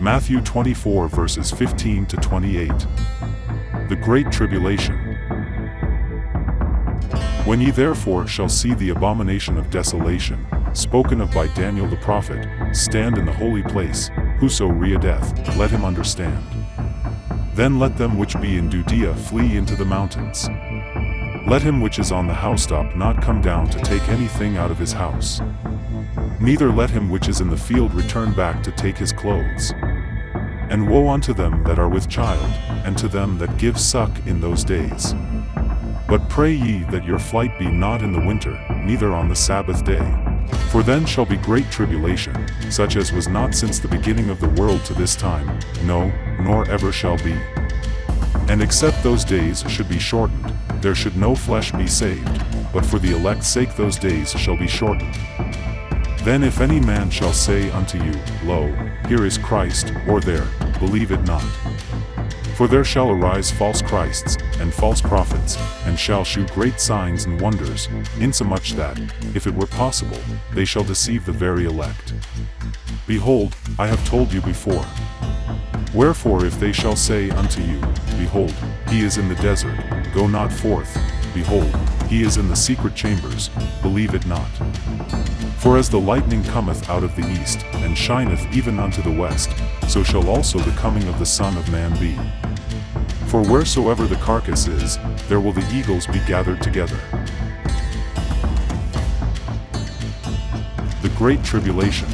Matthew 24 verses 15 to 28. The Great Tribulation. When ye therefore shall see the abomination of desolation, spoken of by Daniel the prophet, stand in the holy place, whoso readeth, let him understand. Then let them which be in Judea flee into the mountains. Let him which is on the housetop not come down to take anything out of his house. Neither let him which is in the field return back to take his clothes. And woe unto them that are with child, and to them that give suck in those days. But pray ye that your flight be not in the winter, neither on the Sabbath day. For then shall be great tribulation, such as was not since the beginning of the world to this time, no, nor ever shall be. And except those days should be shortened, there should no flesh be saved, but for the elect's sake those days shall be shortened. Then if any man shall say unto you, Lo, here is Christ, or there, believe it not. For there shall arise false Christs, and false prophets, and shall shew great signs and wonders, insomuch that, if it were possible, they shall deceive the very elect. Behold, I have told you before. Wherefore if they shall say unto you, Behold, he is in the desert, go not forth, behold, he is in the secret chambers, believe it not. For as the lightning cometh out of the east, and shineth even unto the west, so shall also the coming of the Son of Man be. For wheresoever the carcass is, there will the eagles be gathered together. The Great Tribulation.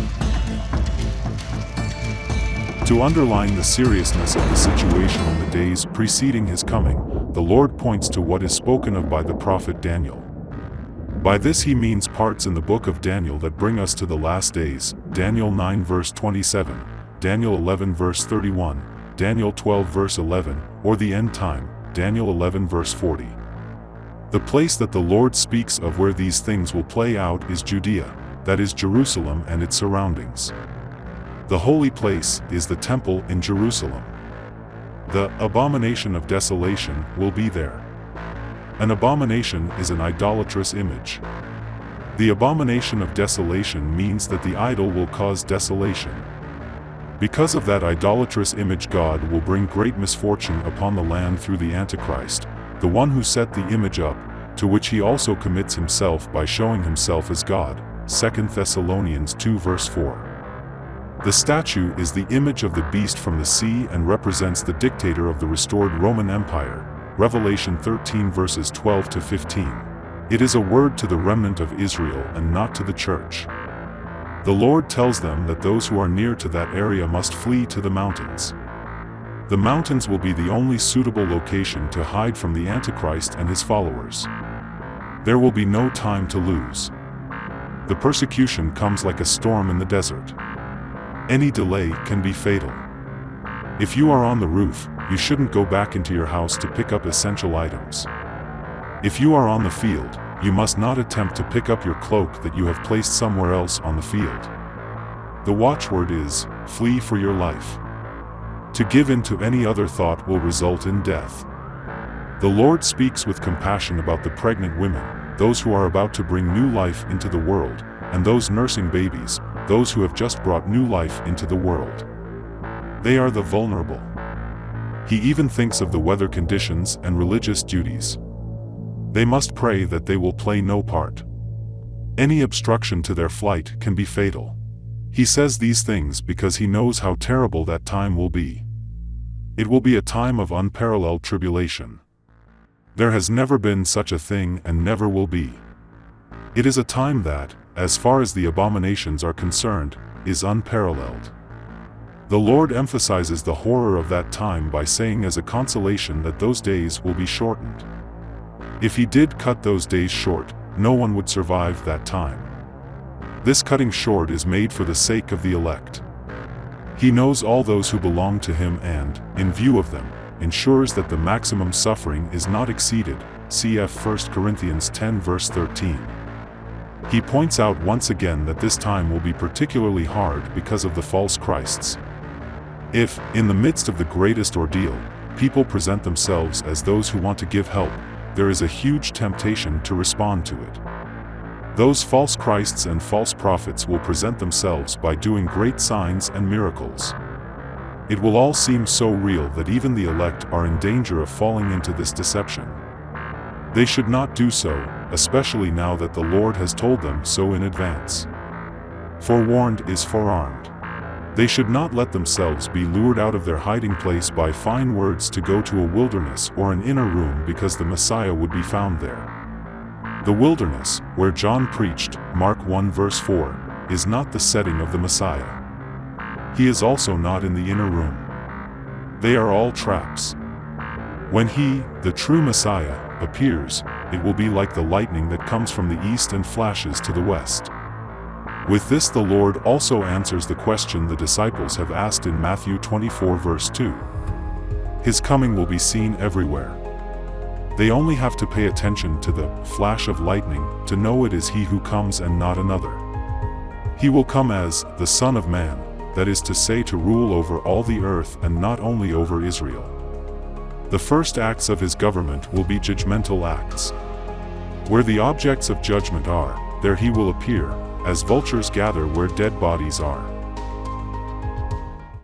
To underline the seriousness of the situation in the days preceding his coming, the Lord points to what is spoken of by the prophet Daniel. By this he means parts in the book of Daniel that bring us to the last days, Daniel 9 verse 27, Daniel 11 verse 31, Daniel 12 verse 11, or the end time, Daniel 11 verse 40. The place that the Lord speaks of where these things will play out is Judea, that is Jerusalem and its surroundings. The holy place is the temple in Jerusalem. The abomination of desolation will be there. An abomination is an idolatrous image. The abomination of desolation means that the idol will cause desolation. Because of that idolatrous image, God will bring great misfortune upon the land through the Antichrist, the one who set the image up, to which he also commits himself by showing himself as God. 2 Thessalonians 2 verse 4. The statue is the image of the beast from the sea and represents the dictator of the restored Roman Empire. Revelation 13 verses 12 to 15. It is a word to the remnant of Israel and not to the church. The Lord tells them that those who are near to that area must flee to the mountains. The mountains will be the only suitable location to hide from the Antichrist and his followers. There will be no time to lose. The persecution comes like a storm in the desert. Any delay can be fatal. If you are on the roof, you shouldn't go back into your house to pick up essential items. If you are on the field, you must not attempt to pick up your cloak that you have placed somewhere else on the field. The watchword is, flee for your life. To give in to any other thought will result in death. The Lord speaks with compassion about the pregnant women, those who are about to bring new life into the world, and those nursing babies, those who have just brought new life into the world. They are the vulnerable. He even thinks of the weather conditions and religious duties. They must pray that they will play no part. Any obstruction to their flight can be fatal. He says these things because he knows how terrible that time will be. It will be a time of unparalleled tribulation. There has never been such a thing and never will be. It is a time that, as far as the abominations are concerned, is unparalleled. The Lord emphasizes the horror of that time by saying as a consolation that those days will be shortened. If he did cut those days short, no one would survive that time. This cutting short is made for the sake of the elect. He knows all those who belong to him and, in view of them, ensures that the maximum suffering is not exceeded. Cf 1 Corinthians 10 verse 13. He points out once again that this time will be particularly hard because of the false Christs. If, in the midst of the greatest ordeal, people present themselves as those who want to give help, there is a huge temptation to respond to it. Those false Christs and false prophets will present themselves by doing great signs and miracles. It will all seem so real that even the elect are in danger of falling into this deception. They should not do so, especially now that the Lord has told them so in advance. Forewarned is forearmed. They should not let themselves be lured out of their hiding place by fine words to go to a wilderness or an inner room because the Messiah would be found there. The wilderness, where John preached, Mark 1 verse 4, is not the setting of the Messiah. He is also not in the inner room. They are all traps. When he, the true Messiah, appears, it will be like the lightning that comes from the east and flashes to the west. With this the Lord also answers the question the disciples have asked in Matthew 24 verse 2. His coming will be seen everywhere. They only have to pay attention to the flash of lightning to know it is he who comes and not another. He will come as the Son of Man, that is to say, to rule over all the earth and not only over Israel. The first acts of his government will be judgmental acts. Where the objects of judgment are, there he will appear, as vultures gather where dead bodies are.